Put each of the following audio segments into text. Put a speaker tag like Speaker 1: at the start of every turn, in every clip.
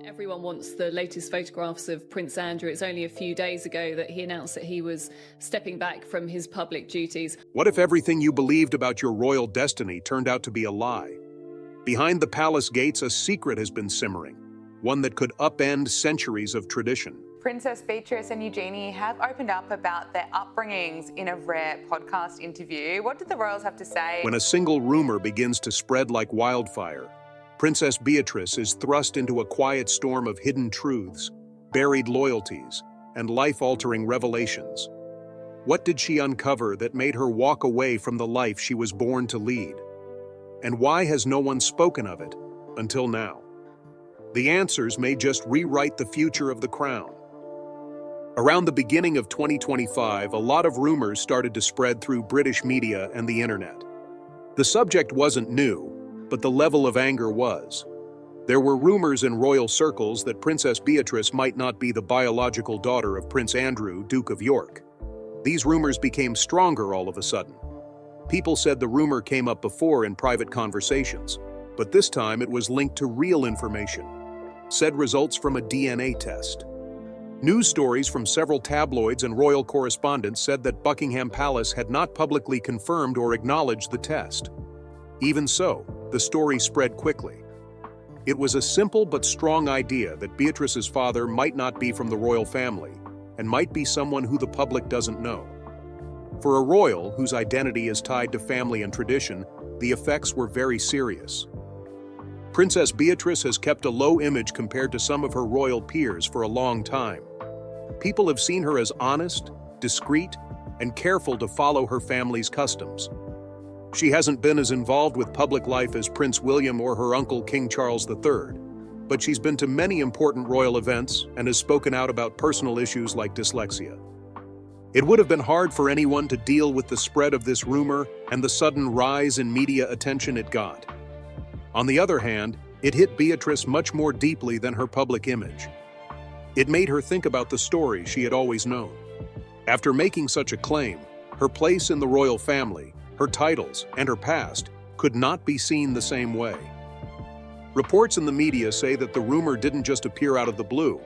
Speaker 1: Everyone wants the latest photographs of Prince Andrew. It's only a few days ago that he announced that he was stepping back from his public duties.
Speaker 2: What if everything you believed about your royal destiny turned out to be a lie? Behind the palace gates, a secret has been simmering, one that could upend centuries of tradition.
Speaker 3: Princess Beatrice and Eugenie have opened up about their upbringings in a rare podcast interview. What did the royals have to say?
Speaker 2: When a single rumor begins to spread like wildfire, Princess Beatrice is thrust into a quiet storm of hidden truths, buried loyalties, and life-altering revelations. What did she uncover that made her walk away from the life she was born to lead? And why has no one spoken of it until now? The answers may just rewrite the future of the crown. Around the beginning of 2025, a lot of rumors started to spread through British media and the internet. The subject wasn't new, but the level of anger was. There were rumors in royal circles that Princess Beatrice might not be the biological daughter of Prince Andrew, Duke of York. These rumors became stronger all of a sudden. People said the rumor came up before in private conversations, but this time it was linked to real information, said results from a DNA test. News stories from several tabloids and royal correspondents said that Buckingham Palace had not publicly confirmed or acknowledged the test. Even so, the story spread quickly. It was a simple but strong idea that Beatrice's father might not be from the royal family and might be someone who the public doesn't know. For a royal whose identity is tied to family and tradition, the effects were very serious. Princess Beatrice has kept a low image compared to some of her royal peers for a long time. People have seen her as honest, discreet, and careful to follow her family's customs. She hasn't been as involved with public life as Prince William or her uncle King Charles III, but she's been to many important royal events and has spoken out about personal issues like dyslexia. It would have been hard for anyone to deal with the spread of this rumor and the sudden rise in media attention it got. On the other hand, it hit Beatrice much more deeply than her public image. It made her think about the story she had always known. After making such a claim, her place in the royal family, her titles, and her past could not be seen the same way. Reports in the media say that the rumor didn't just appear out of the blue.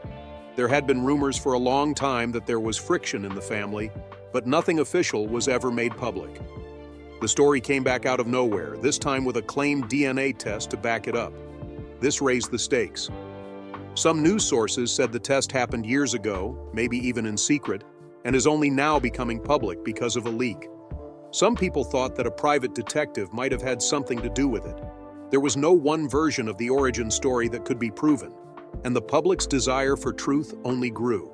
Speaker 2: There had been rumors for a long time that there was friction in the family, but nothing official was ever made public. The story came back out of nowhere, this time with a claimed DNA test to back it up. This raised the stakes. Some news sources said the test happened years ago, maybe even in secret, and is only now becoming public because of a leak. Some people thought that a private detective might have had something to do with it. There was no one version of the origin story that could be proven, and the public's desire for truth only grew.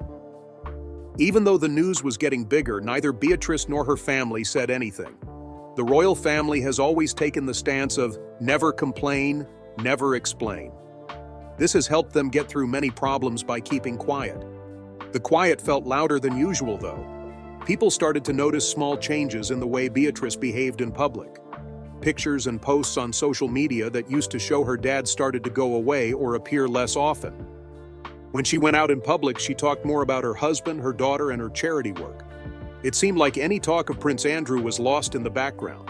Speaker 2: Even though the news was getting bigger, neither Beatrice nor her family said anything. The royal family has always taken the stance of never complain, never explain. This has helped them get through many problems by keeping quiet. The quiet felt louder than usual, though. People started to notice small changes in the way Beatrice behaved in public. Pictures and posts on social media that used to show her dad started to go away or appear less often. When she went out in public, she talked more about her husband, her daughter, and her charity work. It seemed like any talk of Prince Andrew was lost in the background.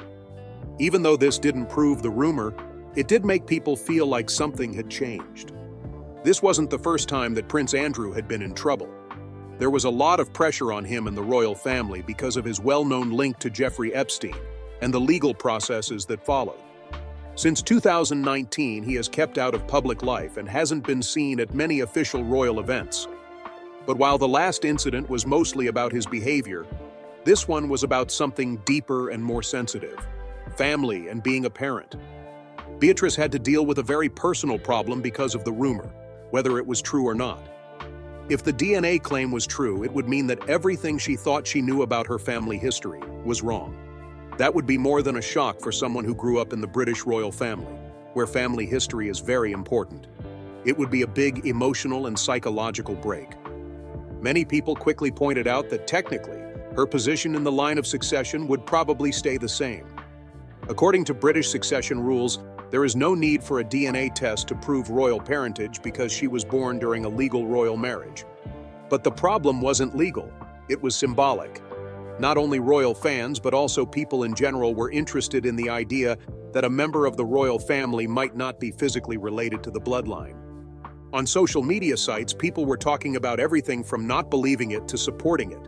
Speaker 2: Even though this didn't prove the rumor, it did make people feel like something had changed. This wasn't the first time that Prince Andrew had been in trouble. There was a lot of pressure on him and the royal family because of his well-known link to Jeffrey Epstein and the legal processes that followed. Since 2019, he has kept out of public life and hasn't been seen at many official royal events. But while the last incident was mostly about his behavior, this one was about something deeper and more sensitive: family and being a parent. Beatrice had to deal with a very personal problem because of the rumor, whether it was true or not. If the DNA claim was true, it would mean that everything she thought she knew about her family history was wrong. That would be more than a shock for someone who grew up in the British royal family, where family history is very important. It would be a big emotional and psychological break. Many people quickly pointed out that technically, her position in the line of succession would probably stay the same. According to British succession rules, there is no need for a DNA test to prove royal parentage because she was born during a legal royal marriage. But the problem wasn't legal, it was symbolic. Not only royal fans, but also people in general were interested in the idea that a member of the royal family might not be physically related to the bloodline. On social media sites, people were talking about everything from not believing it to supporting it.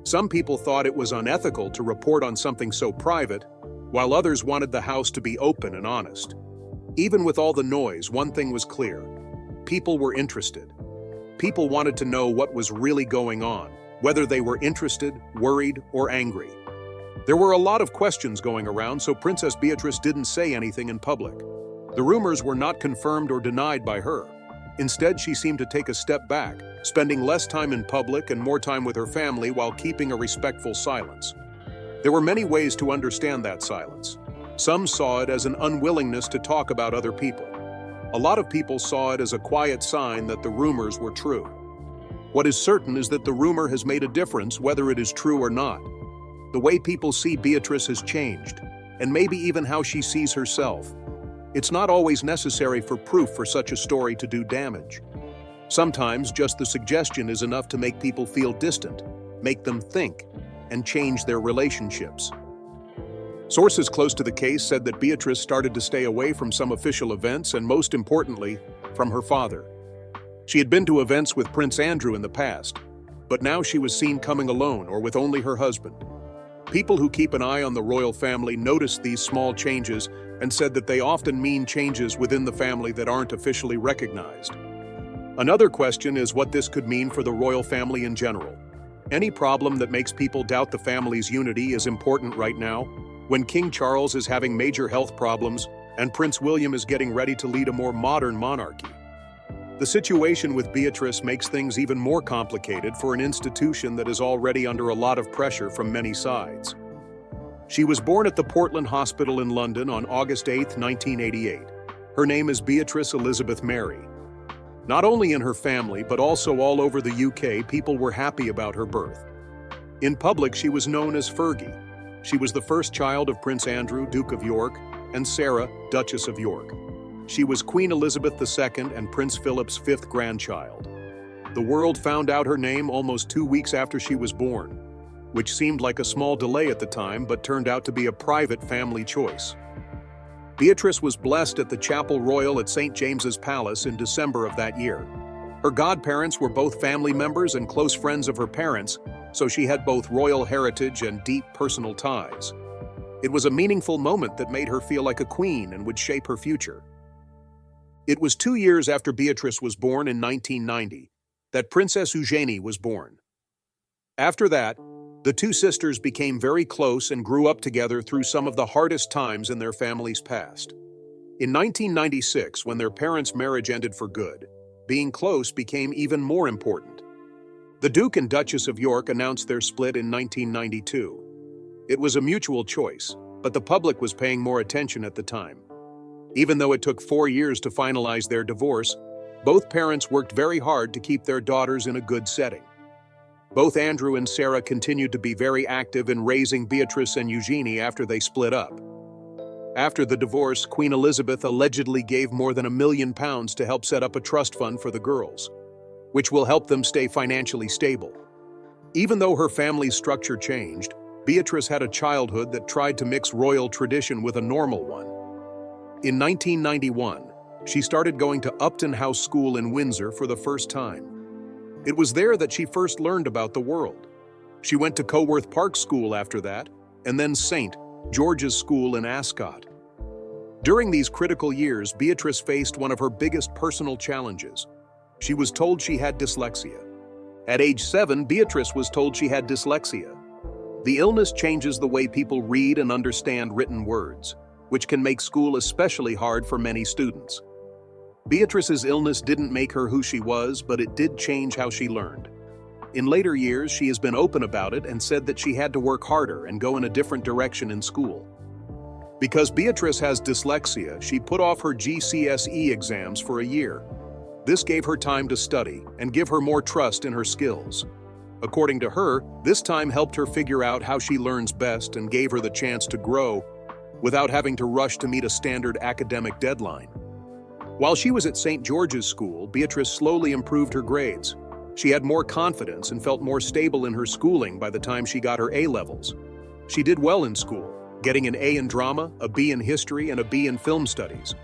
Speaker 2: Some people thought it was unethical to report on something so private, while others wanted the house to be open and honest. Even with all the noise, one thing was clear. People were interested. People wanted to know what was really going on, whether they were interested, worried, or angry. There were a lot of questions going around, so Princess Beatrice didn't say anything in public. The rumors were not confirmed or denied by her. Instead, she seemed to take a step back, spending less time in public and more time with her family while keeping a respectful silence. There were many ways to understand that silence. Some saw it as an unwillingness to talk about other people. A lot of people saw it as a quiet sign that the rumors were true. What is certain is that the rumor has made a difference, whether it is true or not. The way people see Beatrice has changed, and maybe even how she sees herself. It's not always necessary for proof for such a story to do damage. Sometimes just the suggestion is enough to make people feel distant, make them think, and change their relationships. Sources close to the case said that Beatrice started to stay away from some official events and, most importantly, from her father. She had been to events with Prince Andrew in the past, but now she was seen coming alone or with only her husband. People who keep an eye on the royal family noticed these small changes and said that they often mean changes within the family that aren't officially recognized. Another question is what this could mean for the royal family in general. Any problem that makes people doubt the family's unity is important right now, when King Charles is having major health problems and Prince William is getting ready to lead a more modern monarchy. The situation with Beatrice makes things even more complicated for an institution that is already under a lot of pressure from many sides. She was born at the Portland Hospital in London on August 8, 1988. Her name is Beatrice Elizabeth Mary. Not only in her family, but also all over the UK, people were happy about her birth. In public, she was known as Fergie. She was the first child of Prince Andrew, Duke of York, and Sarah, Duchess of York. She was Queen Elizabeth II and Prince Philip's fifth grandchild. The world found out her name almost 2 weeks after she was born, which seemed like a small delay at the time, but turned out to be a private family choice. Beatrice was blessed at the Chapel Royal at St. James's Palace in December of that year. Her godparents were both family members and close friends of her parents, so she had both royal heritage and deep personal ties. It was a meaningful moment that made her feel like a queen and would shape her future. It was 2 years after Beatrice was born in 1990 that Princess Eugenie was born. After that, the two sisters became very close and grew up together through some of the hardest times in their family's past. In 1996, when their parents' marriage ended for good, being close became even more important. The Duke and Duchess of York announced their split in 1992. It was a mutual choice, but the public was paying more attention at the time. Even though it took 4 years to finalize their divorce, both parents worked very hard to keep their daughters in a good setting. Both Andrew and Sarah continued to be very active in raising Beatrice and Eugenie after they split up. After the divorce, Queen Elizabeth allegedly gave more than £1 million to help set up a trust fund for the girls, which will help them stay financially stable. Even though her family's structure changed, Beatrice had a childhood that tried to mix royal tradition with a normal one. In 1991, she started going to Upton House School in Windsor for the first time. It was there that she first learned about the world. She went to Coworth Park School after that, and then St. George's School in Ascot. During these critical years, Beatrice faced one of her biggest personal challenges. She was told she had dyslexia. At age 7, Beatrice was told she had dyslexia. The illness changes the way people read and understand written words, which can make school especially hard for many students. Beatrice's illness didn't make her who she was, but it did change how she learned. In later years, she has been open about it and said that she had to work harder and go in a different direction in school. Because Beatrice has dyslexia, she put off her GCSE exams for a year. This gave her time to study and give her more trust in her skills. According to her, this time helped her figure out how she learns best and gave her the chance to grow without having to rush to meet a standard academic deadline. While she was at St. George's School, Beatrice slowly improved her grades. She had more confidence and felt more stable in her schooling by the time she got her A-levels. She did well in school, getting an A in drama, a B in history, and a B in film studies.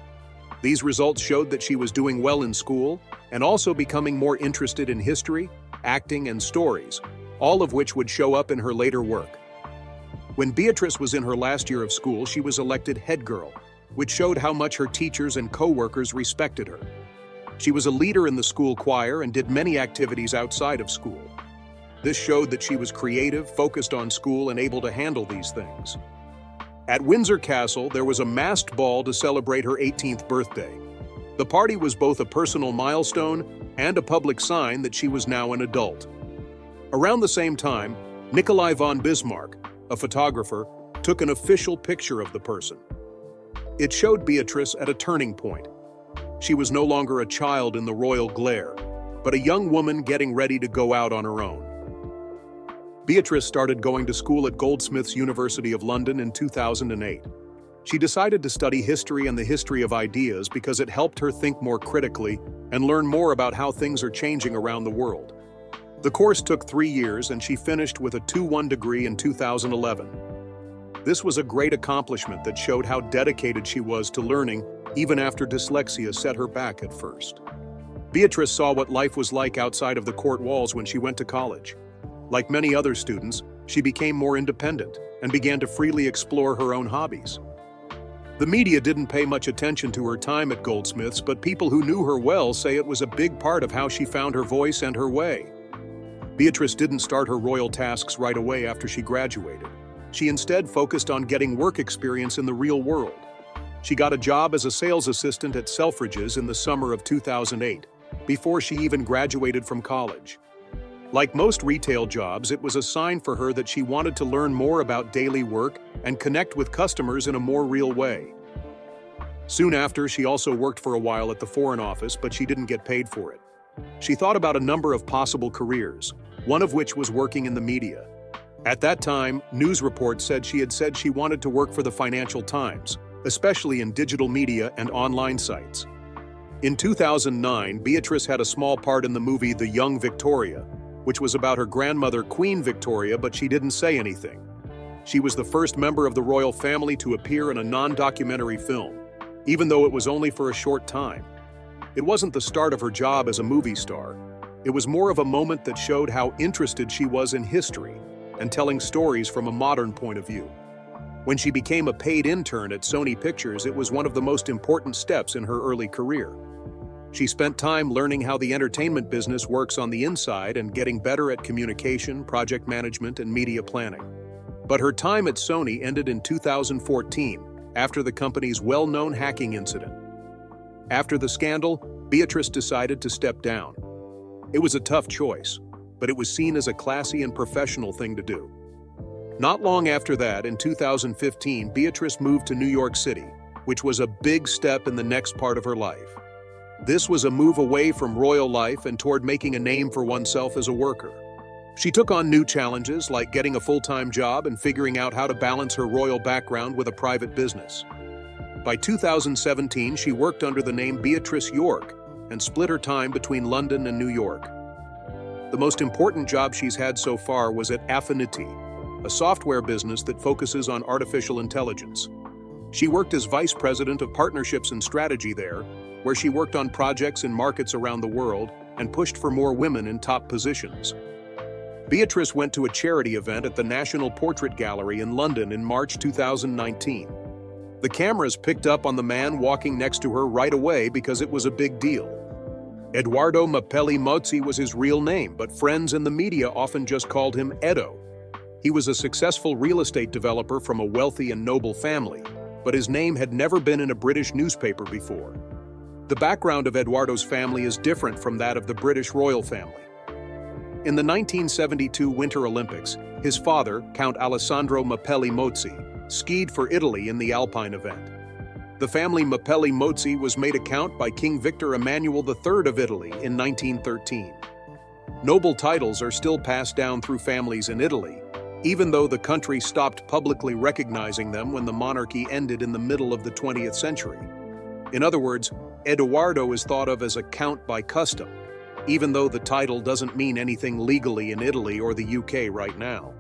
Speaker 2: These results showed that she was doing well in school and also becoming more interested in history, acting, and stories, all of which would show up in her later work. When Beatrice was in her last year of school, she was elected head girl, which showed how much her teachers and co-workers respected her. She was a leader in the school choir and did many activities outside of school. This showed that she was creative, focused on school, and able to handle these things. At Windsor Castle, there was a masked ball to celebrate her 18th birthday. The party was both a personal milestone and a public sign that she was now an adult. Around the same time, Nikolai von Bismarck, a photographer, took an official picture of the person. It showed Beatrice at a turning point. She was no longer a child in the royal glare, but a young woman getting ready to go out on her own. Beatrice started going to school at Goldsmiths University of London in 2008. She decided to study history and the history of ideas because it helped her think more critically and learn more about how things are changing around the world. The course took 3 years and she finished with a 2:1 degree in 2011. This was a great accomplishment that showed how dedicated she was to learning, even after dyslexia set her back at first. Beatrice saw what life was like outside of the court walls when she went to college. Like many other students, she became more independent and began to freely explore her own hobbies. The media didn't pay much attention to her time at Goldsmiths, but people who knew her well say it was a big part of how she found her voice and her way. Beatrice didn't start her royal tasks right away after she graduated. She instead focused on getting work experience in the real world. She got a job as a sales assistant at Selfridges in the summer of 2008, before she even graduated from college. Like most retail jobs, it was a sign for her that she wanted to learn more about daily work and connect with customers in a more real way. Soon after, she also worked for a while at the Foreign Office, but she didn't get paid for it. She thought about a number of possible careers, one of which was working in the media. At that time, news reports said she wanted to work for the Financial Times, especially in digital media and online sites. In 2009, Beatrice had a small part in the movie The Young Victoria, which was about her grandmother Queen Victoria, but she didn't say anything. She was the first member of the royal family to appear in a non-documentary film, even though it was only for a short time. It wasn't the start of her job as a movie star. It was more of a moment that showed how interested she was in history and telling stories from a modern point of view. When she became a paid intern at Sony Pictures, it was one of the most important steps in her early career. She spent time learning how the entertainment business works on the inside and getting better at communication, project management, and media planning. But her time at Sony ended in 2014, after the company's well-known hacking incident. After the scandal, Beatrice decided to step down. It was a tough choice, but it was seen as a classy and professional thing to do. Not long after that, in 2015, Beatrice moved to New York City, which was a big step in the next part of her life. This was a move away from royal life and toward making a name for oneself as a worker. She took on new challenges like getting a full-time job and figuring out how to balance her royal background with a private business. By 2017, she worked under the name Beatrice York and split her time between London and New York. The most important job she's had so far was at Paternity, a software business that focuses on artificial intelligence. She worked as vice president of partnerships and strategy there, where she worked on projects in markets around the world and pushed for more women in top positions. Beatrice went to a charity event at the National Portrait Gallery in London in March 2019. The cameras picked up on the man walking next to her right away because it was a big deal. Edoardo Mappelli Mozzi was his real name, but friends and the media often just called him Edo. He was a successful real estate developer from a wealthy and noble family, but his name had never been in a British newspaper before. The background of Edoardo's family is different from that of the British royal family. In the 1972 Winter Olympics, his father, Count Alessandro Mappelli Mozzi, skied for Italy in the Alpine event. The family Mappelli Mozzi was made a count by King Victor Emmanuel III of Italy in 1913. Noble titles are still passed down through families in Italy, even though the country stopped publicly recognizing them when the monarchy ended in the middle of the 20th century. In other words, Edoardo is thought of as a count by custom, even though the title doesn't mean anything legally in Italy or the UK right now.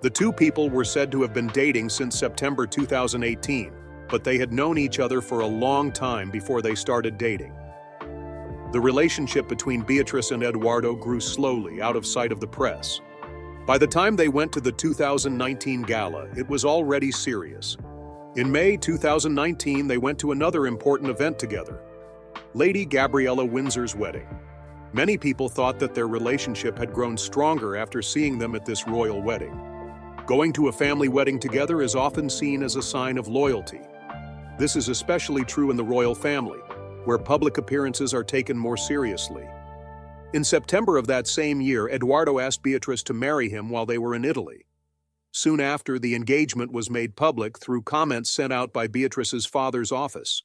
Speaker 2: The two people were said to have been dating since September 2018, but they had known each other for a long time before they started dating. The relationship between Beatrice and Eduardo grew slowly out of sight of the press. By the time they went to the 2019 gala, it was already serious. In May 2019, they went to another important event together, Lady Gabriella Windsor's wedding. Many people thought that their relationship had grown stronger after seeing them at this royal wedding. Going to a family wedding together is often seen as a sign of loyalty. This is especially true in the royal family, where public appearances are taken more seriously. In September of that same year, Eduardo asked Beatrice to marry him while they were in Italy. Soon after, the engagement was made public through comments sent out by Beatrice's father's office.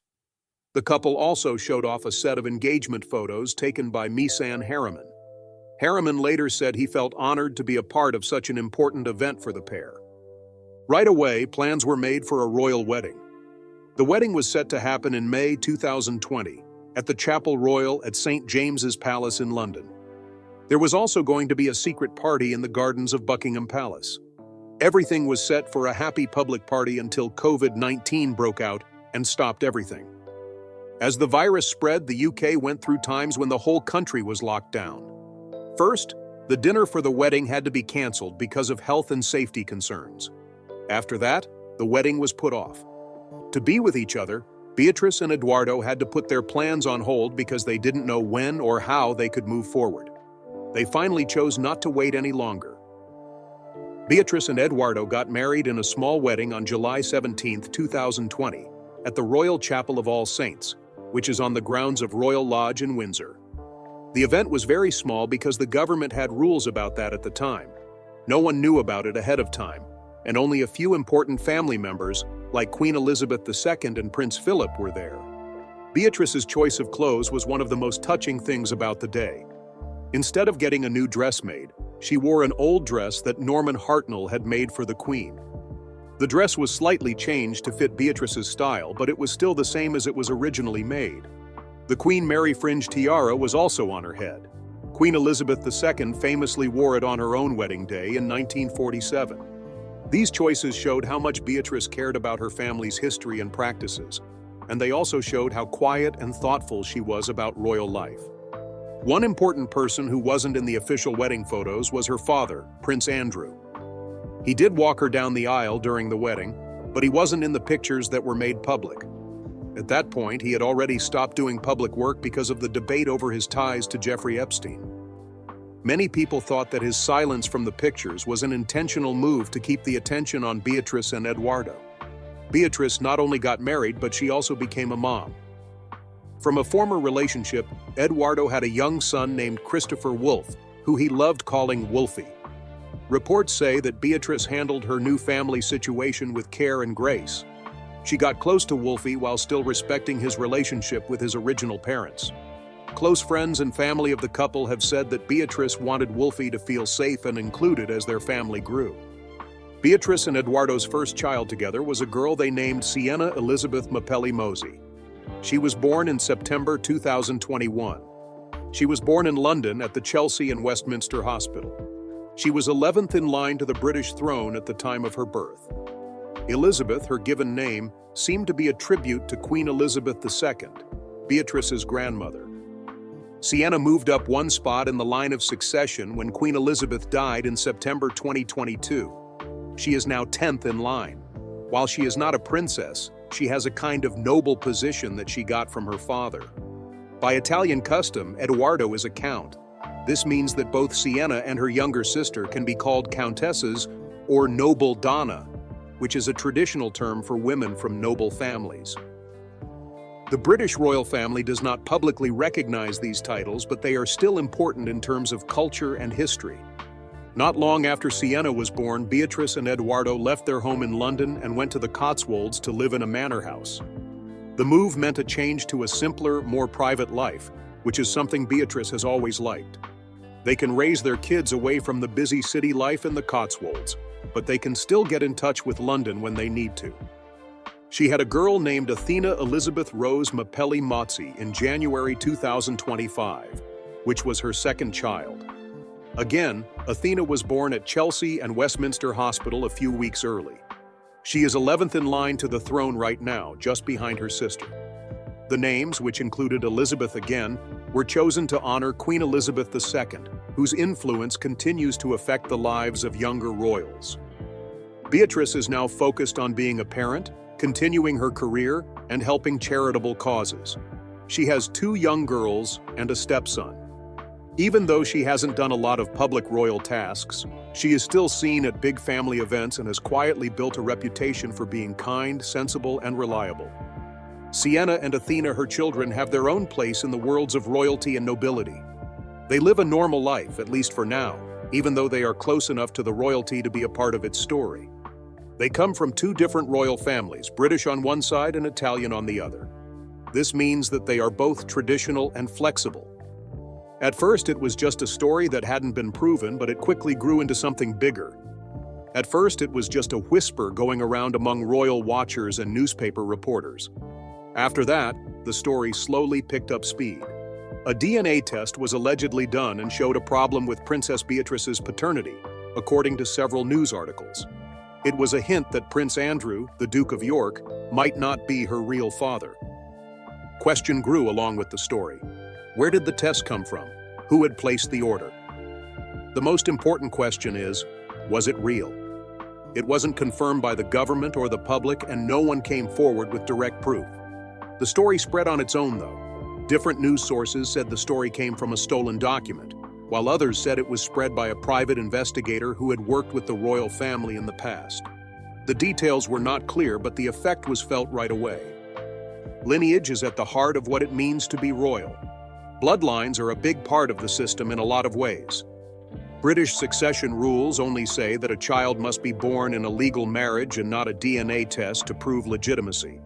Speaker 2: The couple also showed off a set of engagement photos taken by Misan Harriman. Harriman later said he felt honored to be a part of such an important event for the pair. Right away, plans were made for a royal wedding. The wedding was set to happen in May 2020 at the Chapel Royal at St. James's Palace in London. There was also going to be a secret party in the gardens of Buckingham Palace. Everything was set for a happy public party until COVID-19 broke out and stopped everything. As the virus spread, the UK went through times when the whole country was locked down. First, the dinner for the wedding had to be cancelled because of health and safety concerns. After that, the wedding was put off. To be with each other, Beatrice and Eduardo had to put their plans on hold because they didn't know when or how they could move forward. They finally chose not to wait any longer. Beatrice and Eduardo got married in a small wedding on July 17, 2020, at the Royal Chapel of All Saints, which is on the grounds of Royal Lodge in Windsor. The event was very small because the government had rules about that at the time. No one knew about it ahead of time, and only a few important family members, like Queen Elizabeth II and Prince Philip, were there. Beatrice's choice of clothes was one of the most touching things about the day. Instead of getting a new dress made, she wore an old dress that Norman Hartnell had made for the Queen. The dress was slightly changed to fit Beatrice's style, but it was still the same as it was originally made. The Queen Mary fringe tiara was also on her head. Queen Elizabeth II famously wore it on her own wedding day in 1947. These choices showed how much Beatrice cared about her family's history and practices, and they also showed how quiet and thoughtful she was about royal life. One important person who wasn't in the official wedding photos was her father, Prince Andrew. He did walk her down the aisle during the wedding, but he wasn't in the pictures that were made public. At that point, he had already stopped doing public work because of the debate over his ties to Jeffrey Epstein. Many people thought that his silence from the pictures was an intentional move to keep the attention on Beatrice and Eduardo. Beatrice not only got married, but she also became a mom. From a former relationship, Eduardo had a young son named Christopher Wolfe, who he loved calling Wolfie. Reports say that Beatrice handled her new family situation with care and grace. She got close to Wolfie while still respecting his relationship with his original parents. Close friends and family of the couple have said that Beatrice wanted Wolfie to feel safe and included as their family grew. Beatrice and Eduardo's first child together was a girl they named Sienna Elizabeth Mapelli Mosey. She was born in September 2021. She was born in London at the Chelsea and Westminster Hospital. She was 11th in line to the British throne at the time of her birth. Elizabeth, her given name, seemed to be a tribute to Queen Elizabeth II, Beatrice's grandmother. Sienna moved up one spot in the line of succession when Queen Elizabeth died in September 2022. She is now 10th in line. While she is not a princess, she has a kind of noble position that she got from her father. By Italian custom, Eduardo is a count. This means that both Sienna and her younger sister can be called countesses or noble donna, which is a traditional term for women from noble families. The British royal family does not publicly recognize these titles, but they are still important in terms of culture and history. Not long after Sienna was born, Beatrice and Eduardo left their home in London and went to the Cotswolds to live in a manor house. The move meant a change to a simpler, more private life, which is something Beatrice has always liked. They can raise their kids away from the busy city life in the Cotswolds, but they can still get in touch with London when they need to. She had a girl named Athena Elizabeth Rose Mapelli Mozzi in January 2025, which was her second child. Again, Athena was born at Chelsea and Westminster Hospital a few weeks early. She is 11th in line to the throne right now, just behind her sister. The names, which included Elizabeth again, were chosen to honor Queen Elizabeth II, whose influence continues to affect the lives of younger royals. Beatrice is now focused on being a parent, continuing her career, and helping charitable causes. She has 2 young girls and a stepson. Even though she hasn't done a lot of public royal tasks, she is still seen at big family events and has quietly built a reputation for being kind, sensible, and reliable. Sienna and Athena, her children, have their own place in the worlds of royalty and nobility. They live a normal life, at least for now, even though they are close enough to the royalty to be a part of its story. They come from 2 different royal families, British on one side and Italian on the other. This means that they are both traditional and flexible. At first, it was just a story that hadn't been proven, but it quickly grew into something bigger. At first, it was just a whisper going around among royal watchers and newspaper reporters. After that, the story slowly picked up speed. A DNA test was allegedly done and showed a problem with Princess Beatrice's paternity, according to several news articles. It was a hint that Prince Andrew, the Duke of York, might not be her real father. Question grew along with the story. Where did the test come from? Who had placed the order? The most important question is, was it real? It wasn't confirmed by the government or the public, and no one came forward with direct proof. The story spread on its own, though. Different news sources said the story came from a stolen document, while others said it was spread by a private investigator who had worked with the royal family in the past. The details were not clear, but the effect was felt right away. Lineage is at the heart of what it means to be royal. Bloodlines are a big part of the system in a lot of ways. British succession rules only say that a child must be born in a legal marriage and not a DNA test to prove legitimacy.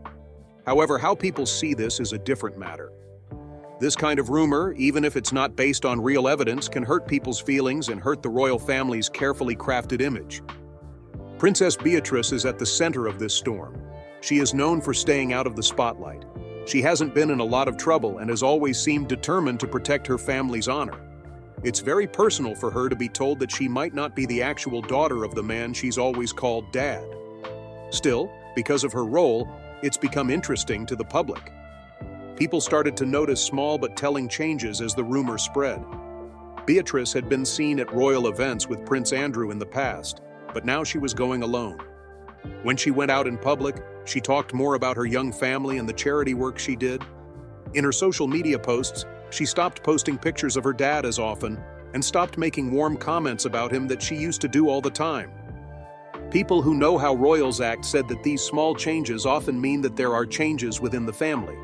Speaker 2: However, how people see this is a different matter. This kind of rumor, even if it's not based on real evidence, can hurt people's feelings and hurt the royal family's carefully crafted image. Princess Beatrice is at the center of this storm. She is known for staying out of the spotlight. She hasn't been in a lot of trouble and has always seemed determined to protect her family's honor. It's very personal for her to be told that she might not be the actual daughter of the man she's always called Dad. Still, because of her role, it's become interesting to the public. People started to notice small but telling changes as the rumor spread. Beatrice had been seen at royal events with Prince Andrew in the past, but now she was going alone. When she went out in public, she talked more about her young family and the charity work she did. In her social media posts, she stopped posting pictures of her dad as often and stopped making warm comments about him that she used to do all the time. People who know how royals act said that these small changes often mean that there are changes within the family.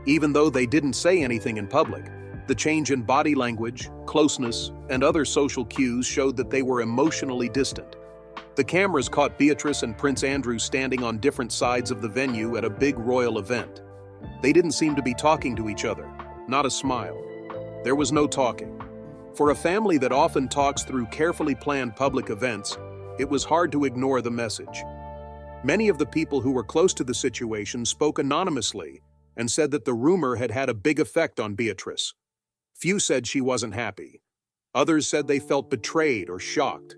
Speaker 2: Even though they didn't say anything in public, the change in body language, closeness, and other social cues showed that they were emotionally distant. The cameras caught Beatrice and Prince Andrew standing on different sides of the venue at a big royal event. They didn't seem to be talking to each other, not a smile. There was no talking. For a family that often talks through carefully planned public events, it was hard to ignore the message. Many of the people who were close to the situation spoke anonymously and said that the rumor had had a big effect on Beatrice. Few said she wasn't happy. Others said they felt betrayed or shocked.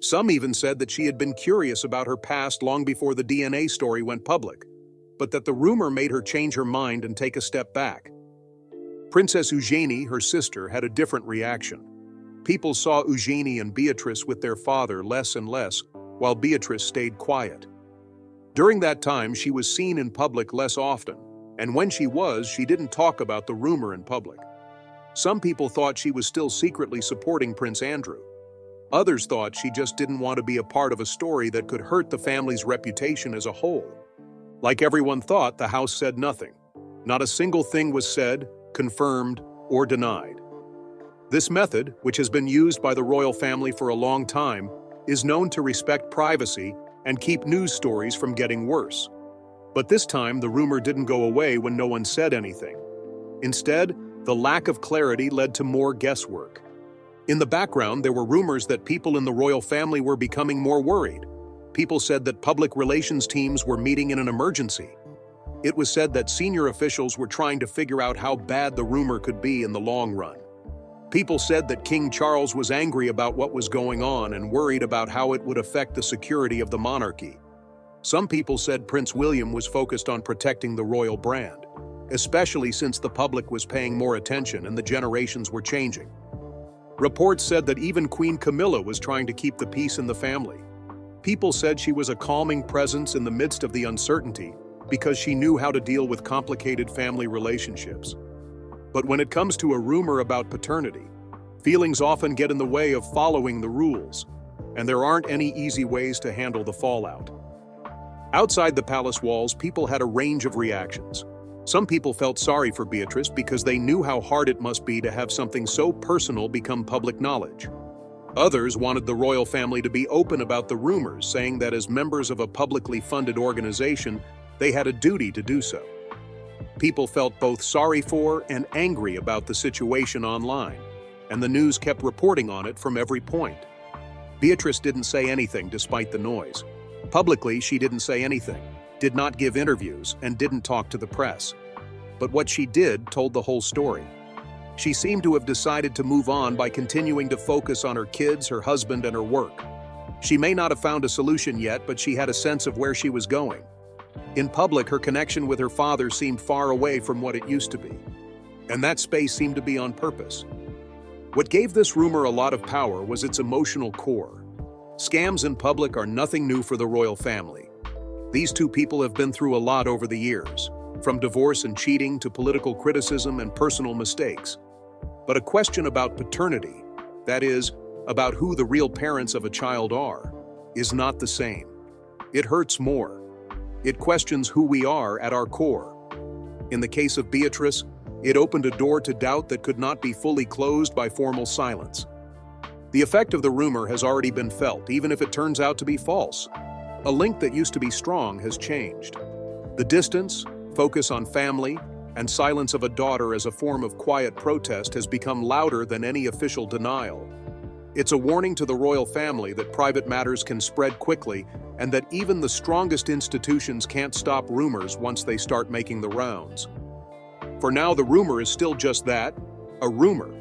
Speaker 2: Some even said that she had been curious about her past long before the DNA story went public, but that the rumor made her change her mind and take a step back. Princess Eugenie, her sister, had a different reaction. People saw Eugenie and Beatrice with their father less and less, while Beatrice stayed quiet. During that time, she was seen in public less often, and when she was, she didn't talk about the rumor in public. Some people thought she was still secretly supporting Prince Andrew. Others thought she just didn't want to be a part of a story that could hurt the family's reputation as a whole. Like everyone thought, the house said nothing. Not a single thing was said, confirmed, or denied. This method, which has been used by the royal family for a long time, is known to respect privacy and keep news stories from getting worse. But this time, the rumor didn't go away when no one said anything. Instead, the lack of clarity led to more guesswork. In the background, there were rumors that people in the royal family were becoming more worried. People said that public relations teams were meeting in an emergency. It was said that senior officials were trying to figure out how bad the rumor could be in the long run. People said that King Charles was angry about what was going on and worried about how it would affect the security of the monarchy. Some people said Prince William was focused on protecting the royal brand, especially since the public was paying more attention and the generations were changing. Reports said that even Queen Camilla was trying to keep the peace in the family. People said she was a calming presence in the midst of the uncertainty because she knew how to deal with complicated family relationships. But when it comes to a rumor about paternity, feelings often get in the way of following the rules, and there aren't any easy ways to handle the fallout. Outside the palace walls, people had a range of reactions. Some people felt sorry for Beatrice because they knew how hard it must be to have something so personal become public knowledge. Others wanted the royal family to be open about the rumors, saying that as members of a publicly funded organization, they had a duty to do so. People felt both sorry for and angry about the situation online, and the news kept reporting on it from every point. Beatrice didn't say anything despite the noise. Publicly, she didn't say anything, did not give interviews, and didn't talk to the press. But what she did told the whole story. She seemed to have decided to move on by continuing to focus on her kids, her husband, and her work. She may not have found a solution yet, but she had a sense of where she was going. In public, her connection with her father seemed far away from what it used to be. And that space seemed to be on purpose. What gave this rumor a lot of power was its emotional core. Scams in public are nothing new for the royal family. These two people have been through a lot over the years, from divorce and cheating to political criticism and personal mistakes. But a question about paternity, that is, about who the real parents of a child are, is not the same. It hurts more. It questions who we are at our core. In the case of Beatrice, it opened a door to doubt that could not be fully closed by formal silence. The effect of the rumor has already been felt, even if it turns out to be false. A link that used to be strong has changed. The distance, focus on family, and silence of a daughter as a form of quiet protest has become louder than any official denial. It's a warning to the royal family that private matters can spread quickly and that even the strongest institutions can't stop rumors once they start making the rounds. For now, the rumor is still just that, a rumor.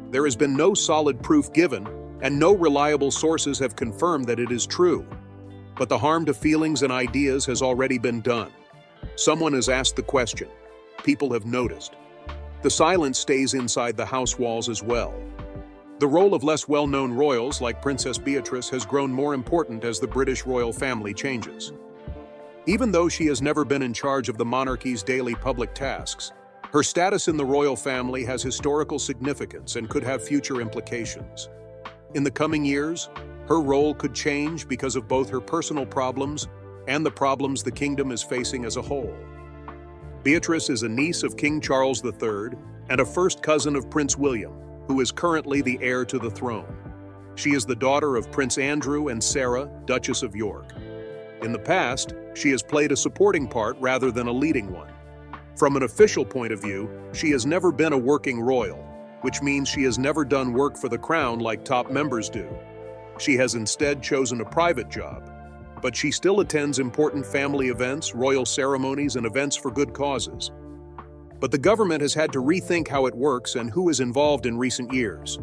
Speaker 2: There has been no solid proof given, and no reliable sources have confirmed that it is true. But the harm to feelings and ideas has already been done. Someone has asked the question. People have noticed. The silence stays inside the house walls as well. The role of less well-known royals like Princess Beatrice has grown more important as the British royal family changes. Even though she has never been in charge of the monarchy's daily public tasks, her status in the royal family has historical significance and could have future implications. In the coming years, her role could change because of both her personal problems and the problems the kingdom is facing as a whole. Beatrice is a niece of King Charles III and a first cousin of Prince William, who is currently the heir to the throne. She is the daughter of Prince Andrew and Sarah, Duchess of York. In the past, she has played a supporting part rather than a leading one. From an official point of view, she has never been a working royal, which means she has never done work for the crown like top members do. She has instead chosen a private job, but she still attends important family events, royal ceremonies, and events for good causes. But the government has had to rethink how it works and who is involved in recent years.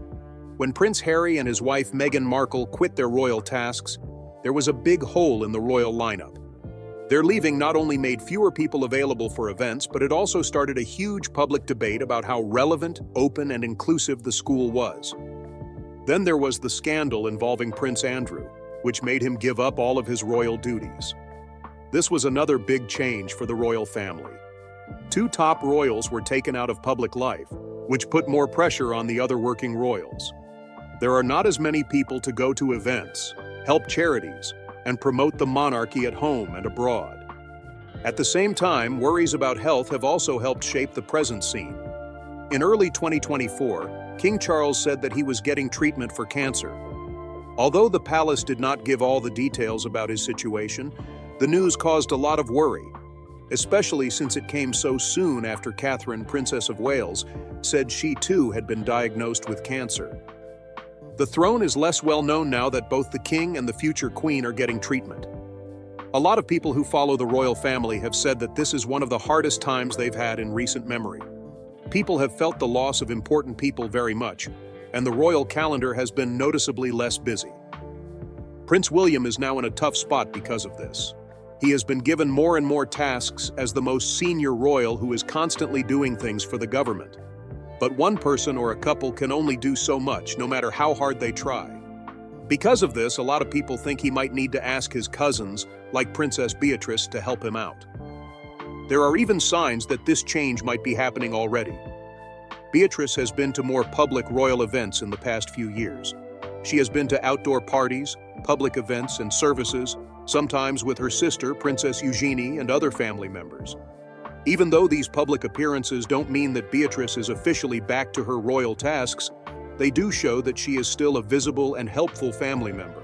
Speaker 2: When Prince Harry and his wife Meghan Markle quit their royal tasks, there was a big hole in the royal lineup. Their leaving not only made fewer people available for events, but it also started a huge public debate about how relevant, open, and inclusive the school was. Then there was the scandal involving Prince Andrew, which made him give up all of his royal duties. This was another big change for the royal family. Two top royals were taken out of public life, which put more pressure on the other working royals. There are not as many people to go to events, help charities, and promote the monarchy at home and abroad. At the same time, worries about health have also helped shape the present scene. In early 2024, King Charles said that he was getting treatment for cancer. Although the palace did not give all the details about his situation, the news caused a lot of worry, especially since it came so soon after Catherine, Princess of Wales, said she too had been diagnosed with cancer. The throne is less well known now that both the king and the future queen are getting treatment. A lot of people who follow the royal family have said that this is one of the hardest times they've had in recent memory. People have felt the loss of important people very much, and the royal calendar has been noticeably less busy. Prince William is now in a tough spot because of this. He has been given more and more tasks as the most senior royal who is constantly doing things for the government. But one person or a couple can only do so much, no matter how hard they try. Because of this, a lot of people think he might need to ask his cousins, like Princess Beatrice, to help him out. There are even signs that this change might be happening already. Beatrice has been to more public royal events in the past few years. She has been to outdoor parties, public events, and services, sometimes with her sister, Princess Eugenie, and other family members. Even though these public appearances don't mean that Beatrice is officially back to her royal tasks, they do show that she is still a visible and helpful family member.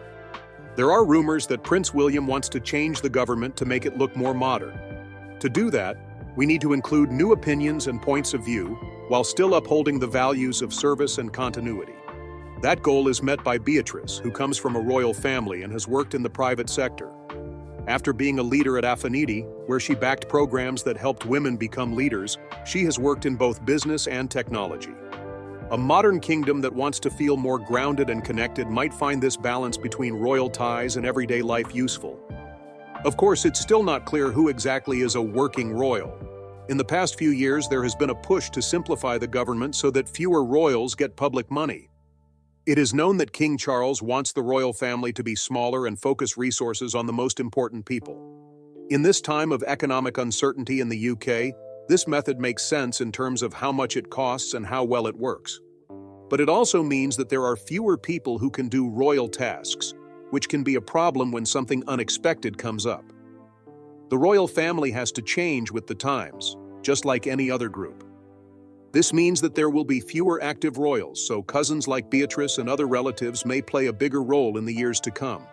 Speaker 2: There are rumors that Prince William wants to change the government to make it look more modern. To do that, we need to include new opinions and points of view while still upholding the values of service and continuity. That goal is met by Beatrice, who comes from a royal family and has worked in the private sector. After being a leader at Paternity, where she backed programs that helped women become leaders, she has worked in both business and technology. A modern kingdom that wants to feel more grounded and connected might find this balance between royal ties and everyday life useful. Of course, it's still not clear who exactly is a working royal. In the past few years, there has been a push to simplify the government so that fewer royals get public money. It is known that King Charles wants the royal family to be smaller and focus resources on the most important people. In this time of economic uncertainty in the UK, this method makes sense in terms of how much it costs and how well it works. But it also means that there are fewer people who can do royal tasks, which can be a problem when something unexpected comes up. The royal family has to change with the times, just like any other group. This means that there will be fewer active royals, so cousins like Beatrice and other relatives may play a bigger role in the years to come.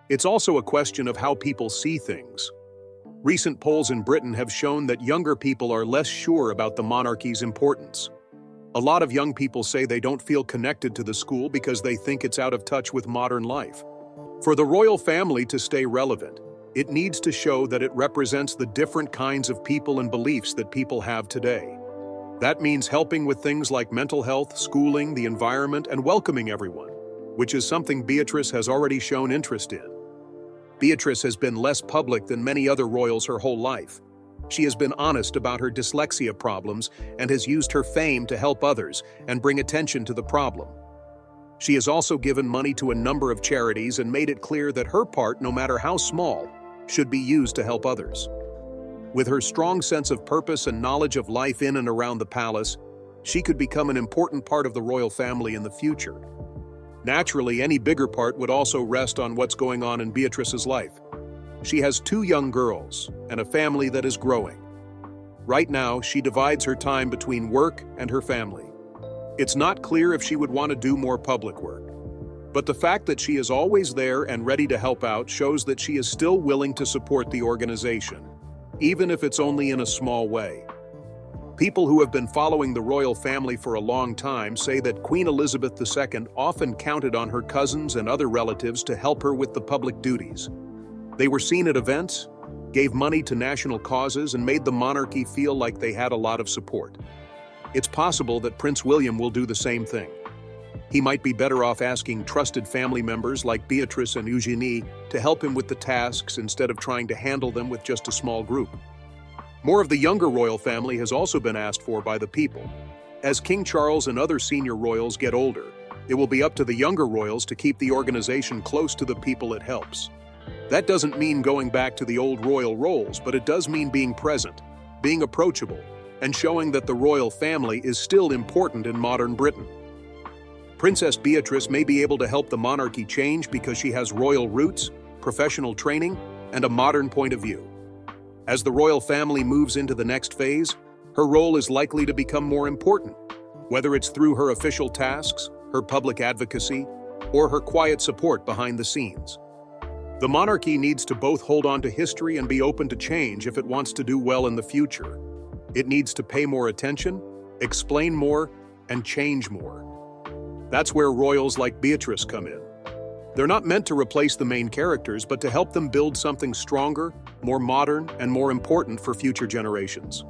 Speaker 2: It's also a question of how people see things. Recent polls in Britain have shown that younger people are less sure about the monarchy's importance. A lot of young people say they don't feel connected to the school because they think it's out of touch with modern life. For the royal family to stay relevant, it needs to show that it represents the different kinds of people and beliefs that people have today. That means helping with things like mental health, schooling, the environment, and welcoming everyone, which is something Beatrice has already shown interest in. Beatrice has been less public than many other royals her whole life. She has been honest about her dyslexia problems and has used her fame to help others and bring attention to the problem. She has also given money to a number of charities and made it clear that her part, no matter how small, should be used to help others. With her strong sense of purpose and knowledge of life in and around the palace, she could become an important part of the royal family in the future. Naturally, any bigger part would also rest on what's going on in Beatrice's life. She has 2 young girls and a family that is growing. Right now, she divides her time between work and her family. It's not clear if she would want to do more public work. But the fact that she is always there and ready to help out shows that she is still willing to support the organization, even if it's only in a small way. People who have been following the royal family for a long time say that Queen Elizabeth II often counted on her cousins and other relatives to help her with the public duties. They were seen at events, gave money to national causes, and made the monarchy feel like they had a lot of support. It's possible that Prince William will do the same thing. He might be better off asking trusted family members like Beatrice and Eugenie to help him with the tasks instead of trying to handle them with just a small group. More of the younger royal family has also been asked for by the people. As King Charles and other senior royals get older, it will be up to the younger royals to keep the organization close to the people it helps. That doesn't mean going back to the old royal roles, but it does mean being present, being approachable, and showing that the royal family is still important in modern Britain. Princess Beatrice may be able to help the monarchy change because she has royal roots, professional training, and a modern point of view. As the royal family moves into the next phase, her role is likely to become more important, whether it's through her official tasks, her public advocacy, or her quiet support behind the scenes. The monarchy needs to both hold on to history and be open to change if it wants to do well in the future. It needs to pay more attention, explain more, and change more. That's where royals like Beatrice come in. They're not meant to replace the main characters, but to help them build something stronger, more modern, and more important for future generations.